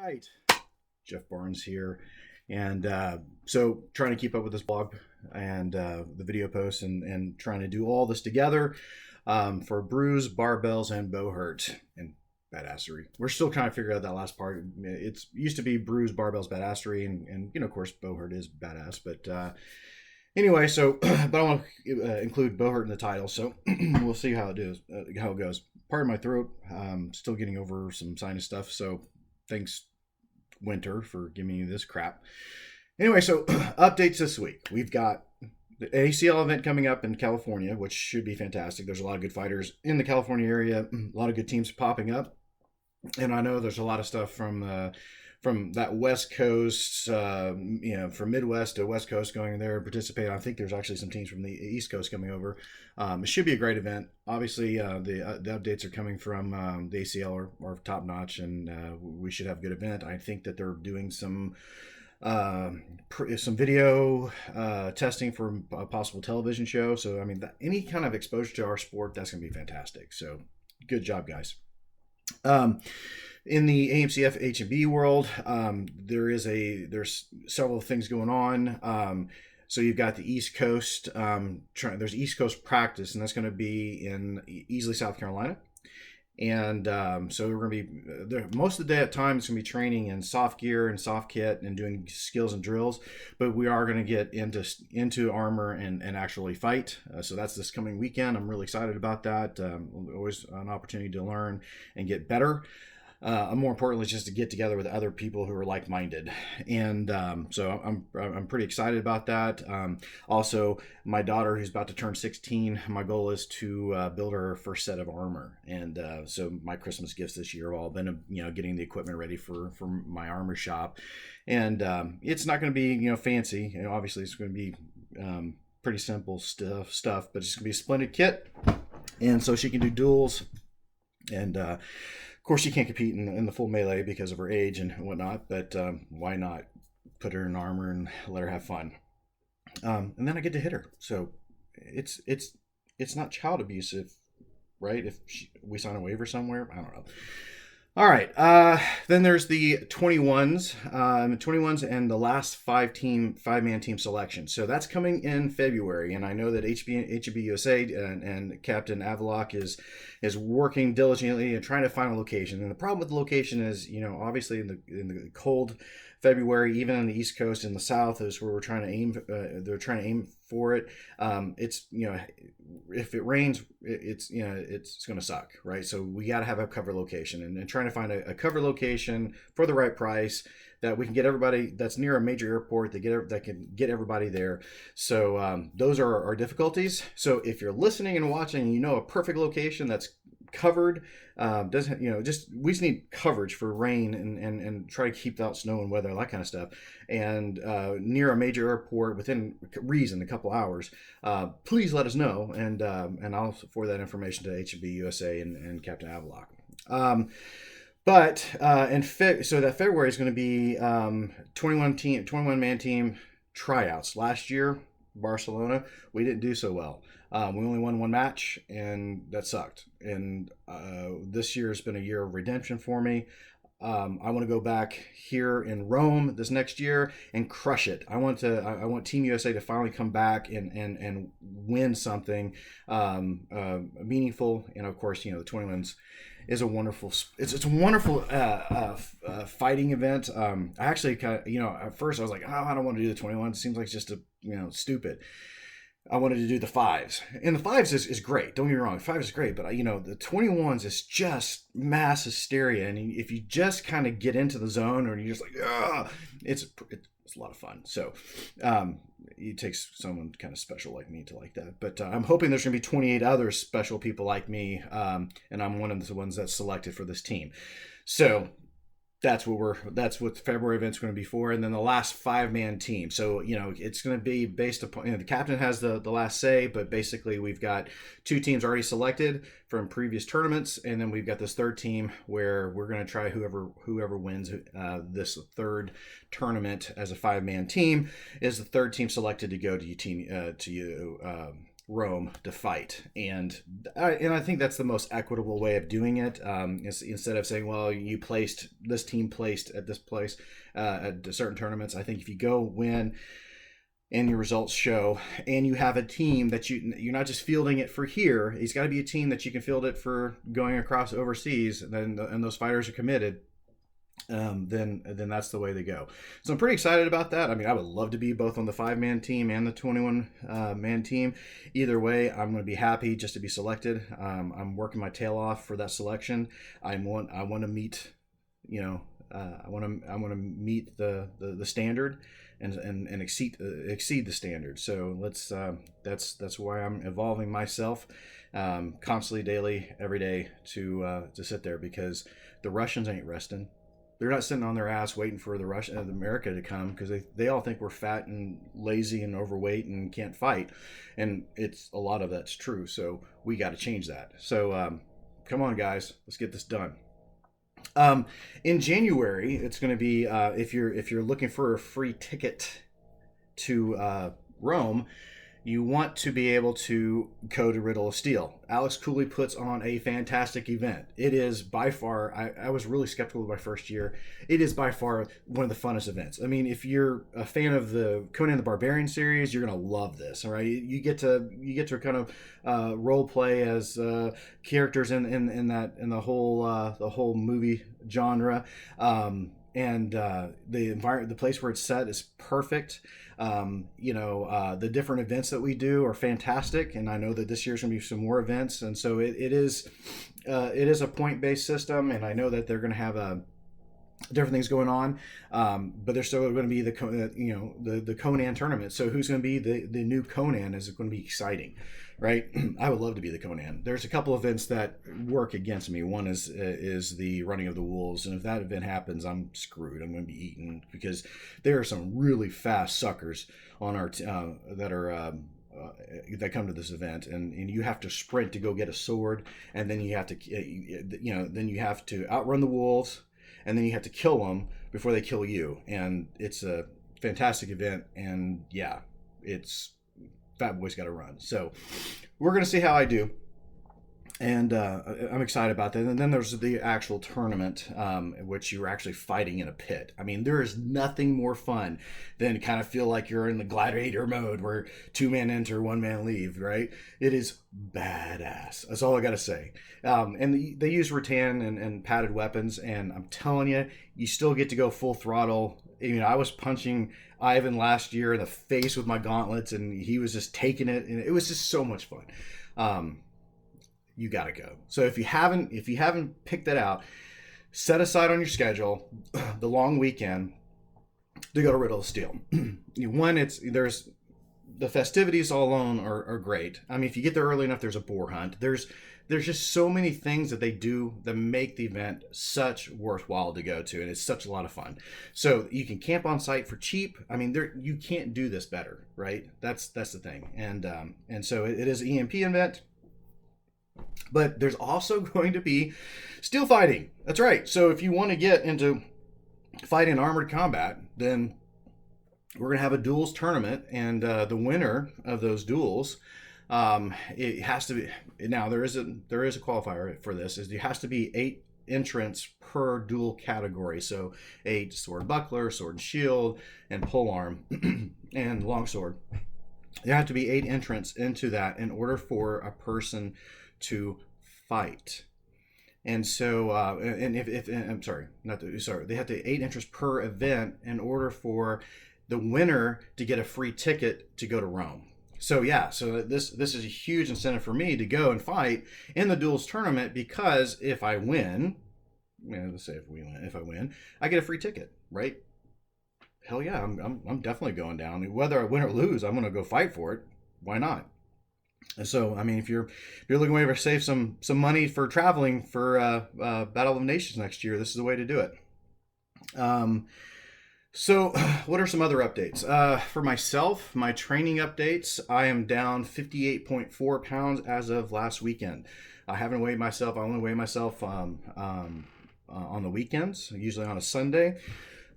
right, Jeff Barnes here, and so trying to keep up with this blog and the video posts and trying to do all this together for brews, barbells, and bohurt and badassery. We're still kind of figuring out that last part. It's used to be brews, barbells, badassery, and of course bohurt is badass. But anyway, so but I want to include bohurt in the title, so we'll see how it is, how it goes. Pardon my throat. Still getting over some sinus stuff, so thanks winter for giving you this crap. Anyway, so updates this week. We've got the ACL event coming up in California, which should be fantastic. There's a lot of good fighters in the California area, a lot of good teams popping up. And I know there's a lot of stuff from that West Coast, from Midwest to West Coast going there and participate. I think there's actually some teams from the East Coast coming over. It should be a great event. Obviously, the updates are coming from the ACL are top notch, and we should have a good event. I think that they're doing some video testing for a possible television show. So, I mean, any kind of exposure to our sport, that's going to be fantastic. So, good job, guys. In the AMCF H&B world, there's several things going on. So you've got the East Coast. There's East Coast practice, and that's going to be in Easley, South Carolina. And so we're going to be there most of the day. At times, it's going to be training in soft gear and soft kit and doing skills and drills. But we are going to get into armor and actually fight. So that's this coming weekend. I'm really excited about that. Always an opportunity to learn and get better. More importantly, just to get together with other people who are like-minded, and so I'm pretty excited about that. Also, my daughter, who's about to turn 16, my goal is to build her first set of armor, and so my Christmas gifts this year have all been getting the equipment ready for my armor shop, and it's not going to be fancy. Obviously, it's going to be pretty simple stuff, but it's going to be a splendid kit, and so she can do duels, and of course, she can't compete in the full melee because of her age and whatnot, but why not put her in armor and let her have fun? And then I get to hit her. So it's not child abusive, right? If we sign a waiver somewhere, I don't know. All right. Then there's the 21s and the last five-man team selection. So that's coming in February, and I know that HB USA and Captain Avalock is working diligently and trying to find a location. And the problem with the location is, obviously in the cold February, even on the East Coast and the South is where we're trying to aim. They're trying to aim for it. It's if it rains, it's going to suck, right? So we got to have a cover location, and trying to find a cover location for the right price that we can get everybody that's near a major airport that can get everybody there. So those are our difficulties. So if you're listening and watching, and a perfect location that's covered, we just need coverage for rain and try to keep out snow and weather, that kind of stuff, and near a major airport within reason, a couple hours, please let us know, and I'll forward that information to HB USA and Captain Avalock. So that February is going to be 21 man team tryouts. Last year, Barcelona, we didn't do so well. We only won one match, and that sucked. And this year has been a year of redemption for me. I want to go back here in Rome this next year and crush it. I want Team USA to finally come back and win something meaningful. And of course, the 21s is a wonderful. It's a wonderful fighting event. I actually kind of at first I was like, I don't want to do the 21. It seems like it's just stupid. I wanted to do the fives, and the fives is great. Don't get me wrong, the fives is great, but the 21s is just mass hysteria, and if you just kind of get into the zone, or you're just like, it's a lot of fun. So it takes someone kind of special like me to like that. But I'm hoping there's going to be 28 other special people like me, and I'm one of the ones that's selected for this team. So that's what the February event's going to be for. And then the last 5-man team. So, it's going to be based upon, the captain has the last say, but basically we've got 2 teams already selected from previous tournaments. And then we've got this third team where we're going to try whoever wins this third tournament as a 5-man team is the third team selected to go to Rome to fight, and I think that's the most equitable way of doing it. Instead of saying, well, this team placed at this place at certain tournaments. I think if you go win and your results show, and you have a team that you're not just fielding it for here. It's got to be a team that you can field it for going across overseas, and those fighters are committed. Then that's the way to go. So I'm pretty excited about that. I mean, I would love to be both on the 5-man team and the 21-man team. Either way, I'm going to be happy just to be selected. I'm working my tail off for that selection. I want to meet, I want to meet the standard and exceed the standard. So that's why I'm evolving myself constantly, daily, every day to sit there, because the Russians ain't resting. They're not sitting on their ass waiting for America to come, because they all think we're fat and lazy and overweight and can't fight, and it's a lot of that's true. So we got to change that. So come on, guys, let's get this done. In January, it's going to be if you're looking for a free ticket to Rome, you want to be able to go to Riddle of Steel. Alex Cooley puts on a fantastic event. It is by far, I was really skeptical of my first year. It is by far one of the funnest events. I mean, if you're a fan of the Conan the Barbarian series, you're going to love this. All right, you get to kind of role play as characters in the whole movie genre. And the place where it's set is perfect. The different events that we do are fantastic, and I know that this year's going to be some more events, and so it is a point-based system, and I know that they're going to have different things going on, but there's still going to be the Conan tournament. So who's going to be the new Conan is going to be exciting, right? I would love to be the Conan. There's a couple events that work against me. One is the running of the wolves, and if that event happens, I'm screwed. I'm going to be eaten, because there are some really fast suckers on our that come to this event, and you have to sprint to go get a sword, and then you have to outrun the wolves, and then you have to kill them before they kill you. And it's a fantastic event, and yeah, it's Fat Boy's got to run. So we're going to see how I do, and I'm excited about that. And then there's the actual tournament, which you're actually fighting in a pit. I mean, there is nothing more fun than kind of feel like you're in the gladiator mode where 2-man enter, 1-man leave, right? It is badass. That's all I got to say. And they use rattan and padded weapons, and I'm telling you, you still get to go full throttle. I was punching Ivan last year in the face with my gauntlets, and he was just taking it, and it was just so much fun. You gotta go. So if you haven't picked that out, set aside on your schedule the long weekend to go to Riddle of Steel. There's the festivities all alone are great. I mean, if you get there early enough, there's a boar hunt. There's just so many things that they do that make the event such worthwhile to go to, and it's such a lot of fun. So you can camp on site for cheap. I mean, you can't do this better, right? That's the thing. And so it is an EMP event. But there's also going to be steel fighting. That's right. So if you want to get into fighting armored combat, then we're going to have a duels tournament, and the winner of those duels, it has to be. Now there is a qualifier for this. It has to be 8 entrants per dual category. So 8 sword buckler, sword and shield, and polearm, and longsword. There have to be 8 entrants into that in order for a person to fight. And so they have to 8 entrants per event in order for the winner to get a free ticket to go to Rome. So this is a huge incentive for me to go and fight in the duels tournament, because if I win, let's say if I win, I get a free ticket, right? Hell yeah, I'm definitely going down. Whether I win or lose, I'm going to go fight for it. Why not? So, I mean, if you're looking to save some money for traveling for Battle of the Nations next year, this is the way to do it. So, what are some other updates? For myself, my training updates, I am down 58.4 pounds as of last weekend. I haven't weighed myself. I only weigh myself on the weekends, usually on a Sunday.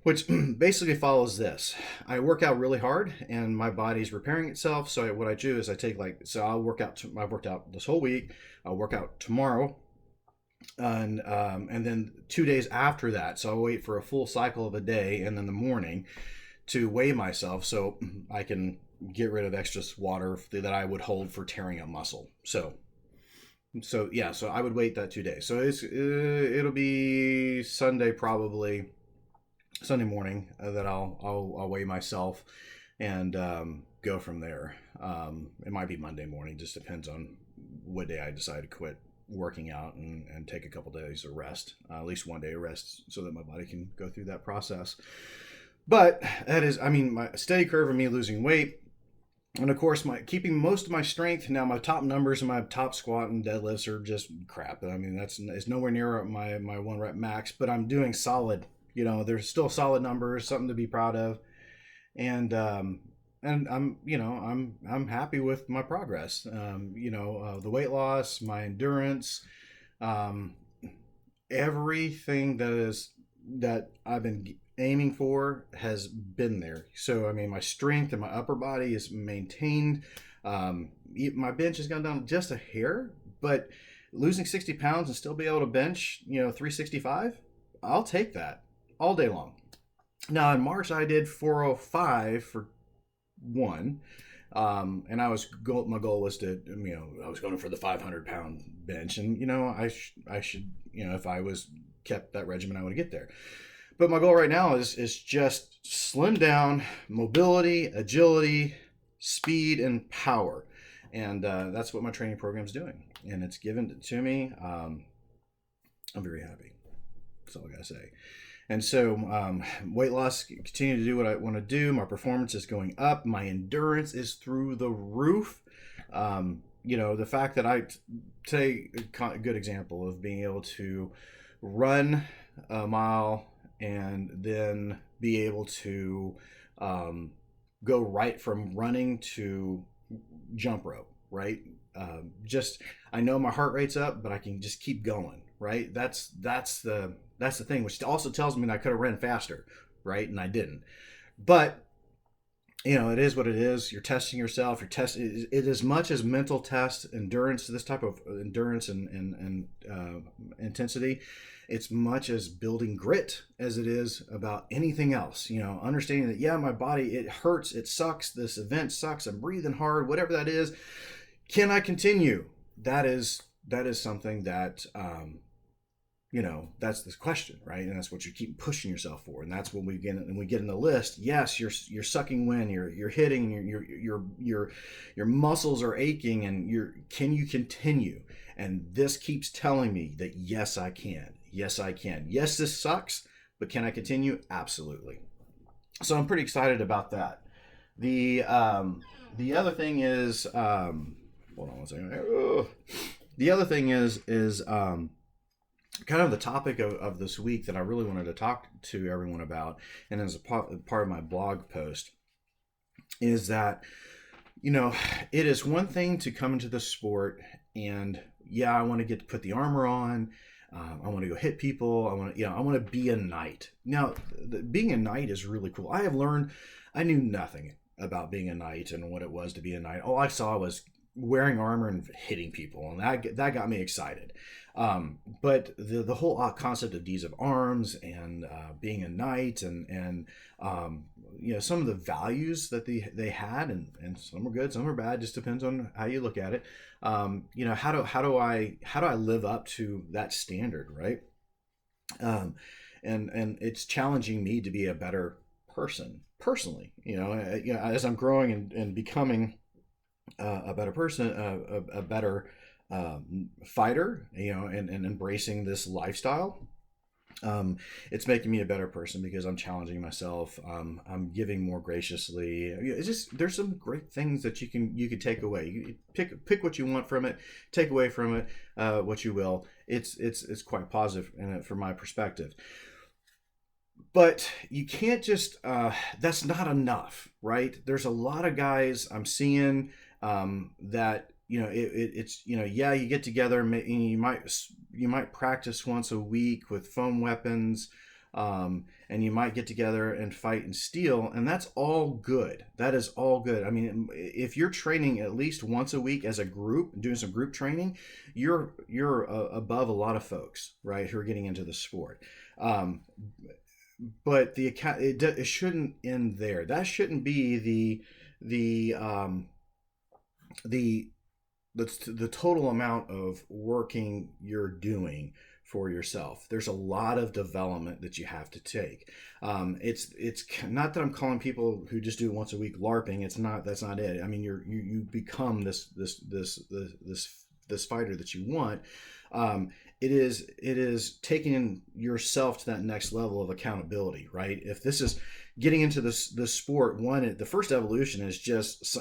which basically follows this. I work out really hard and my body's repairing itself. So what I do is I take I'll work out. I've worked out this whole week. I'll work out tomorrow, and then 2 days after that. So I'll wait for a full cycle of a day, and then the morning to weigh myself so I can get rid of extra water that I would hold for tearing a muscle. So yeah, so I would wait that 2 days. So it'll be Sunday, probably Sunday morning, that I'll weigh myself and go from there. It might be Monday morning, just depends on what day I decide to quit working out and take a couple days of rest, at least one day of rest, so that my body can go through that process. But that is, I mean, my steady curve of me losing weight. And of course, my keeping most of my strength. Now, my top numbers and my top squat and deadlifts are just crap. I mean, it's nowhere near my 1 rep max, but I'm doing solid. You know, there's still solid numbers, something to be proud of, and I'm happy with my progress. The weight loss, my endurance, everything that I've been aiming for has been there. So I mean, my strength and my upper body is maintained. My bench has gone down just a hair, but losing 60 pounds and still be able to bench 365, I'll take that all day long. Now in March I did 405 for one, and my goal was to, I was going for the 500-pound bench, and I should, if I was kept that regimen, I would get there. But my goal right now is just slim down, mobility, agility, speed, and power. And that's what my training program is doing. And it's given to me. I'm very happy. That's all I got to say. And so weight loss, continue to do what I want to do. My performance is going up. My endurance is through the roof. The fact that today, a good example of being able to run a mile and then be able to go right from running to jump rope, right? I know my heart rate's up, but I can just keep going, right? That's the thing, which also tells me that I could have ran faster, right? And I didn't. But it is what it is. You're testing yourself. It as much as mental test, endurance, this type of endurance and intensity. It's much as building grit as it is about anything else. Understanding that, my body, it hurts, it sucks, this event sucks, I'm breathing hard, whatever that is. Can I continue? That is something that, that's the question, right? And that's what you keep pushing yourself for. And that's when we get in the list. Yes, you're sucking wind, you're hitting, your muscles are aching, and can you continue? And this keeps telling me that yes, I can. Yes, I can. Yes, this sucks, but can I continue? Absolutely. So I'm pretty excited about that. The other thing is, hold on one second. The other thing is kind of the topic of this week that I really wanted to talk to everyone about, and as a part of my blog post, is that it is one thing to come into the sport and I want to put the armor on. I want to go hit people. I want to be a knight. Now, being a knight is really cool. I knew nothing about being a knight and what it was to be a knight. All I saw was wearing armor and hitting people, and that got me excited. But the whole concept of deeds of arms and being a knight and some of the values that they had, and some are good, some are bad, just depends on how you look at it. How do I live up to that standard, right? And it's challenging me to be a better person personally. As I'm growing and becoming a better person, a better fighter, and embracing this lifestyle. It's making me a better person because I'm challenging myself. I'm giving more graciously. It's just, there's some great things that you can take away. You pick what you want from it, take away from it what you will. It's quite positive from my perspective. But you can't just, that's not enough, right? There's a lot of guys I'm seeing that, it's, you get together and you might practice once a week with foam weapons, and you might get together and fight and steal, and that's all good. That is all good. I mean, if you're training at least once a week as a group, doing some group training, you're above a lot of folks, right, who are getting into the sport. Um, but it shouldn't end there. That shouldn't be the the total amount of working you're doing for yourself. There's a lot of development that you have to take. It's not that I'm calling people who just do it once a week LARPing. It's not. That's not it. I mean, you become this fighter that you want. It is taking yourself to that next level of accountability, right? If this is getting into this sport, the first evolution is just,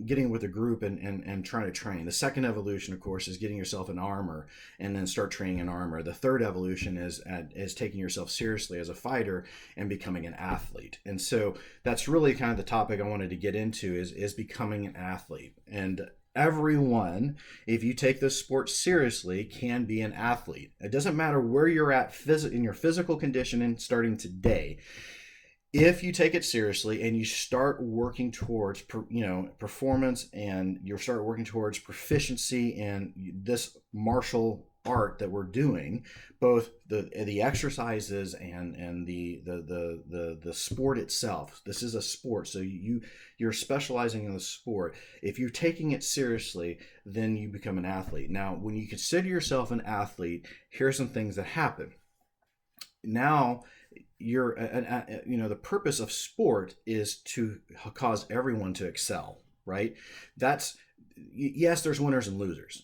getting with a group and trying to train. The second evolution, of course, is getting yourself in armor and then start training in armor. The third evolution is taking yourself seriously as a fighter and becoming an athlete. And so that's really kind of the topic I wanted to get into is becoming an athlete. And everyone, if you take this sport seriously, can be an athlete. It doesn't matter where you're at in your physical conditioning starting today. If you take it seriously and you start working towards performance, and you start working towards proficiency in this martial art that we're doing, both the exercises and the sport itself. This is a sport, so you're specializing in the sport. If you're taking it seriously, then you become an athlete. Now, when you consider yourself an athlete, here's some things that happen. Now, the purpose of sport is to cause everyone to excel, right? Yes, there's winners and losers,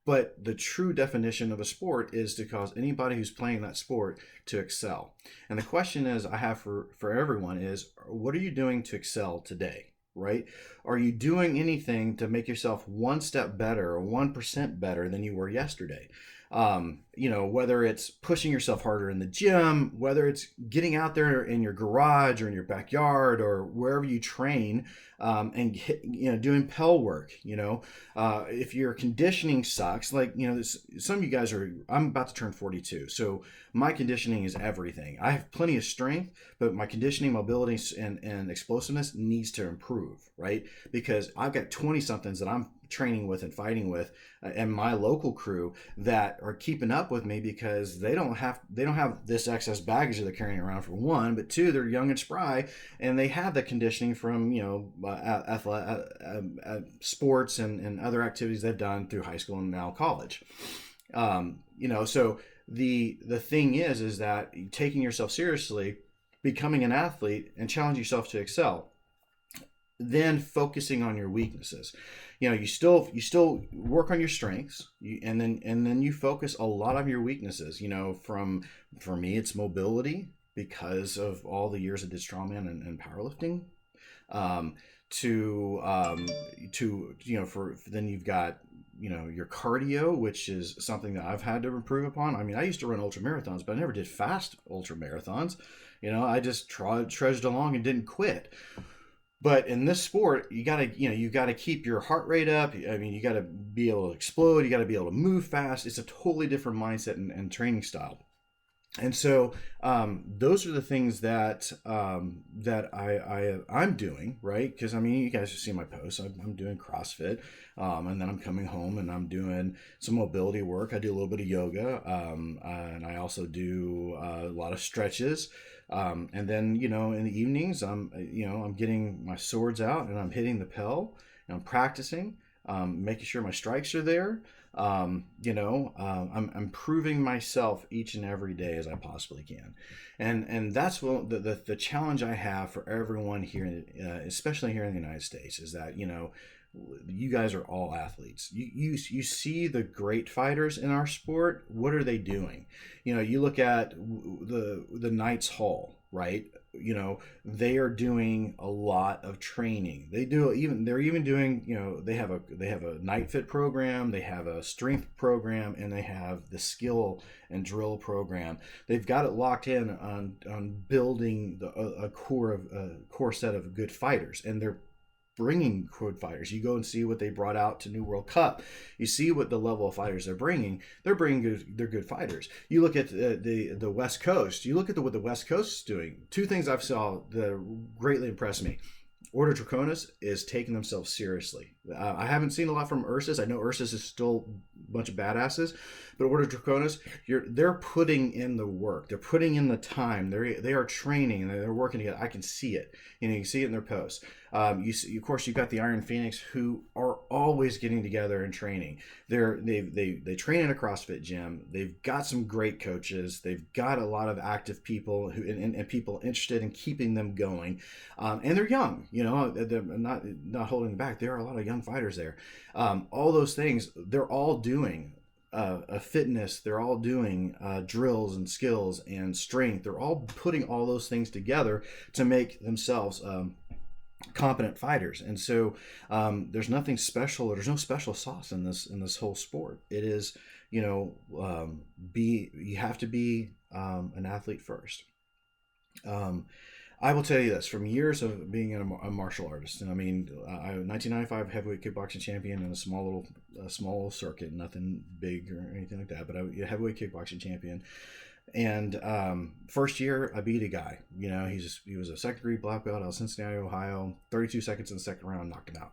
but the true definition of a sport is to cause anybody who's playing that sport to excel. And the question I have for everyone is, what are you doing to excel today, right? Are you doing anything to make yourself one step better or 1% better than you were yesterday? Whether it's pushing yourself harder in the gym, whether it's getting out there in your garage or in your backyard or wherever you train, and doing Pell work. If your conditioning sucks, some of you guys I'm about to turn 42, so my conditioning is everything. I have plenty of strength, but my conditioning, mobility, and explosiveness needs to improve, right? Because I've got 20 somethings that I'm training with and fighting with, and my local crew that are keeping up with me because they don't have this excess baggage that they're carrying around, for one, but two, they're young and spry, and they have the conditioning from sports and other activities they've done through high school and now college. So the thing is that taking yourself seriously, becoming an athlete, and challenge yourself to excel, then focusing on your weaknesses. You still work on your strengths, and then you focus a lot on your weaknesses. For me, it's mobility, because of all the years I did strongman and powerlifting. Then you've got your cardio, which is something that I've had to improve upon. I mean, I used to run ultra marathons, but I never did fast ultra marathons. I just trudged along and didn't quit. But in this sport, you gotta keep your heart rate up. I mean, you gotta be able to explode. You gotta be able to move fast. It's a totally different mindset and training style. And so those are the things that I'm doing, right? Because I mean, you guys have seen my posts. I'm doing CrossFit, and then I'm coming home and I'm doing some mobility work. I do a little bit of yoga, and I also do a lot of stretches. And then in the evenings, I'm getting my swords out and I'm hitting the Pell and I'm practicing, making sure my strikes are there. I'm improving myself each and every day as I possibly can, and that's what the challenge I have for everyone here, especially here in the United States, is that you guys are all athletes. You see the great fighters in our sport. What are they doing? You look at the Knights Hall, right? They are doing a lot of training. They're even doing, they have a night fit program, they have a strength program, and they have the skill and drill program. They've got it locked in on building a core set of good fighters, and bringing good fighters. You go and see what they brought out to New World Cup. You see what the level of fighters they're bringing. They're bringing they're good fighters. You look at the West Coast. You look at what the West Coast is doing. Two things I've saw that greatly impressed me. Order Draconis is taking themselves seriously. I haven't seen a lot from Ursus. I know Ursus is still a bunch of badasses, but Order Draconis, they're putting in the work. They're putting in the time. They are training and they're working together. I can see it. You can see it in their posts. You see, of course, you've got the Iron Phoenix, who are always getting together and training. They train in a CrossFit gym. They've got some great coaches. They've got a lot of active people and people interested in keeping them going. And they're young. They're not holding back. There are a lot of young fighters there. All those things, they're all doing fitness. They're all doing drills and skills and strength. They're all putting all those things together to make themselves competent fighters. And so there's nothing special. There's no special sauce in this whole sport. It is, you have to be an athlete first. I will tell you this, from years of being a martial artist, and I mean, I 1995 heavyweight kickboxing champion in a small little circuit, nothing big or anything like that, but a heavyweight kickboxing champion. And first year, I beat a guy. He was a second degree black belt out of Cincinnati, Ohio. 32 seconds in the second round, knocked him out.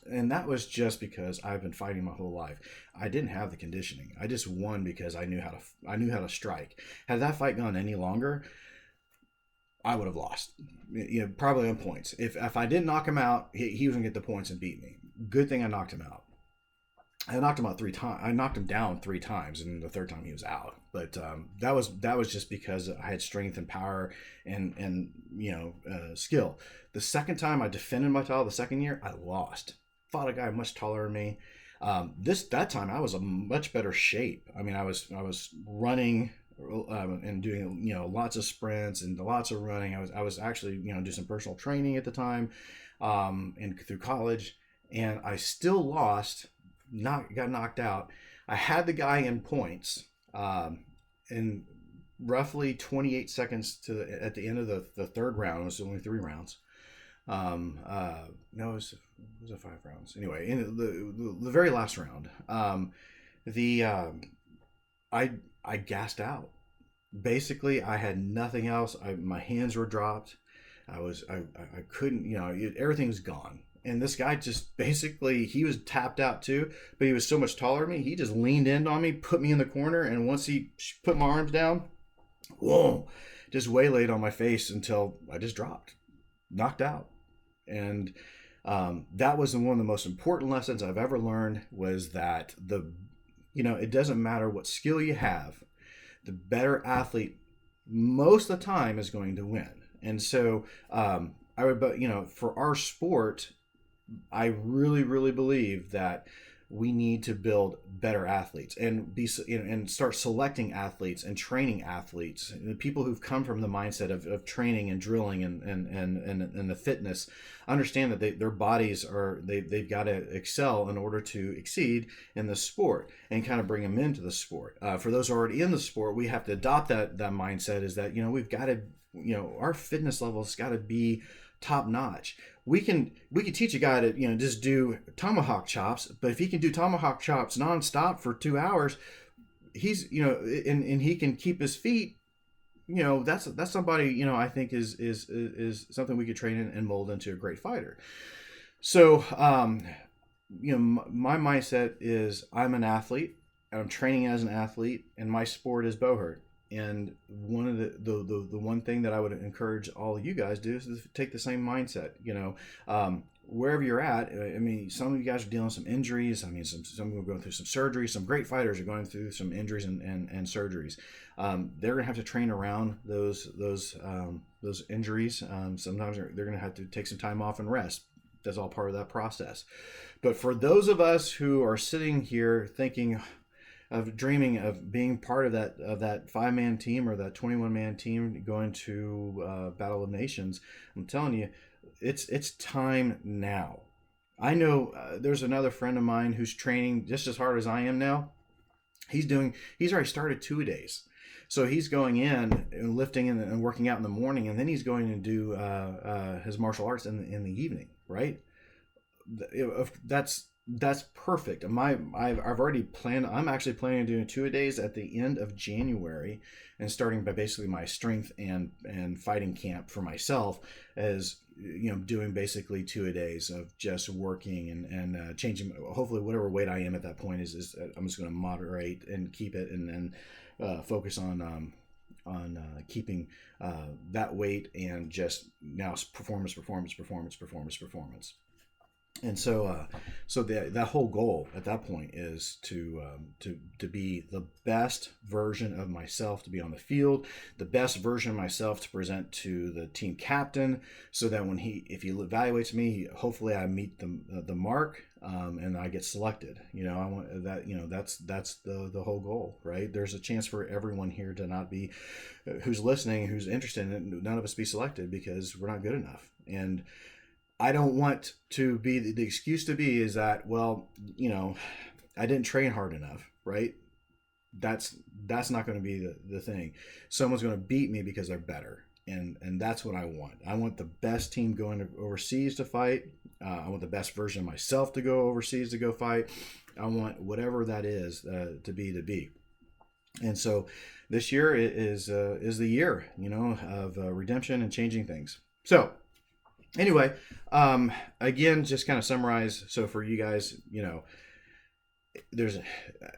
And that was just because I've been fighting my whole life. I didn't have the conditioning. I just won because I knew how to strike. Had that fight gone any longer, I would have lost, probably on points. If I didn't knock him out, he was gonna get the points and beat me. Good thing I knocked him out. I knocked him out 3 times. I knocked him down 3 times, and the third time he was out. But that was just because I had strength and power and skill. The second time I defended my title, the second year, I lost. Fought a guy much taller than me. That time I was in much better shape. I mean, I was running and doing lots of sprints and lots of running. I was actually doing some personal training at the time, and through college, and I still lost. Got knocked out. I had the guy in points in roughly 28 seconds at the end of the third round. It was only 3 rounds. No, it was 5 rounds. Anyway, in the very last round, I gassed out. Basically, I had nothing else. My hands were dropped. I couldn't, everything was gone. And this guy just basically, he was tapped out too, but he was so much taller than me. He just leaned in on me, put me in the corner, and once he put my arms down, whoa, just waylaid on my face until I just dropped, knocked out. And that was one of the most important lessons I've ever learned, was that it doesn't matter what skill you have, the better athlete most of the time is going to win. And so for our sport, I really, really believe that we need to build better athletes and and start selecting athletes and training athletes. The people who've come from the mindset of training and drilling and the fitness understand that their bodies they've got to excel in order to exceed in the sport, and kind of bring them into the sport. For those already in the sport, we have to adopt that mindset, is that we've got to our fitness levels got to be top notch. We can teach a guy to just do tomahawk chops, but if he can do tomahawk chops nonstop for 2 hours, he's and he can keep his feet. That's somebody I think is something we could train and mold into a great fighter. So my mindset is, I'm an athlete, and I'm training as an athlete, and my sport is bohurt. And one of the one thing that I would encourage all of you guys to do is take the same mindset. Wherever you're at. I mean, some of you guys are dealing with some injuries. I mean, some of them are going through some surgeries. Some great fighters are going through some injuries and surgeries. They're gonna have to train around those injuries. Sometimes they're gonna have to take some time off and rest. That's all part of that process. But for those of us who are sitting here thinking of dreaming of being part of that 5-man team or that 21-man team going to Battle of Nations, I'm telling you, it's time now. I know there's another friend of mine who's training just as hard as I am now. He's already started 2-a-days. So he's going in and lifting and working out in the morning, and then he's going to do his martial arts in the evening. right? That's perfect. I've already planned. I'm actually planning on doing 2-a-days at the end of January, and starting by basically my strength and fighting camp for myself, as doing basically 2-a-days of just working and changing. Hopefully, whatever weight I am at that point is I'm just going to moderate and keep it, and then focus on keeping that weight, and just now performance. And so that whole goal at that point is to be the best version of myself, to be on the field, the best version of myself to present to the team captain, so that if he evaluates me, hopefully I meet the mark, and I get selected. I want that. That's the whole goal, right? There's a chance for everyone here to not be, who's listening, who's interested in it, none of us be selected because we're not good enough. And I don't want to be the excuse to be is that, well, I didn't train hard enough, right? That's not going to be the thing. Someone's going to beat me because they're better. And that's what I want. I want the best team going overseas to fight. I want the best version of myself to go overseas to go fight. I want whatever that is to be. And so this year is the year, of redemption and changing things. So anyway, again, just kind of summarize. So for you guys, there's an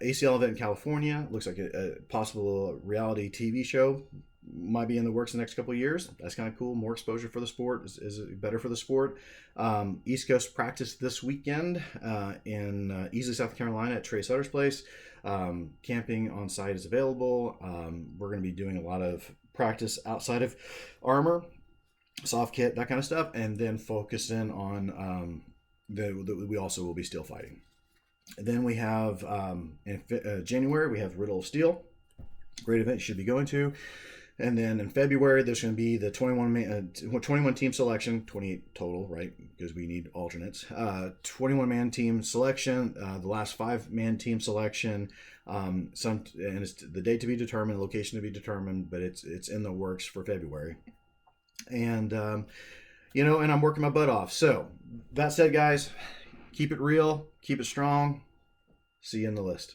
ACL event in California. Looks like a possible reality TV show might be in the works the next couple of years. That's kind of cool. More exposure for the sport is better for the sport. East Coast practice this weekend in Easley, South Carolina at Trey Sutter's place. Camping on site is available. We're going to be doing a lot of practice outside of armor, soft kit, that kind of stuff, and then focus in on we also will be steel fighting. And then we have in January we have Riddle of Steel, great event you should be going to. And then in February there's going to be the 21 team selection, 28 total, right? Because we need alternates. 21 man team selection, the last 5-man team selection. And it's the date to be determined, location to be determined, but it's in the works for February. And and I'm working my butt off. So that said, guys, keep it real, keep it strong. See you in the list.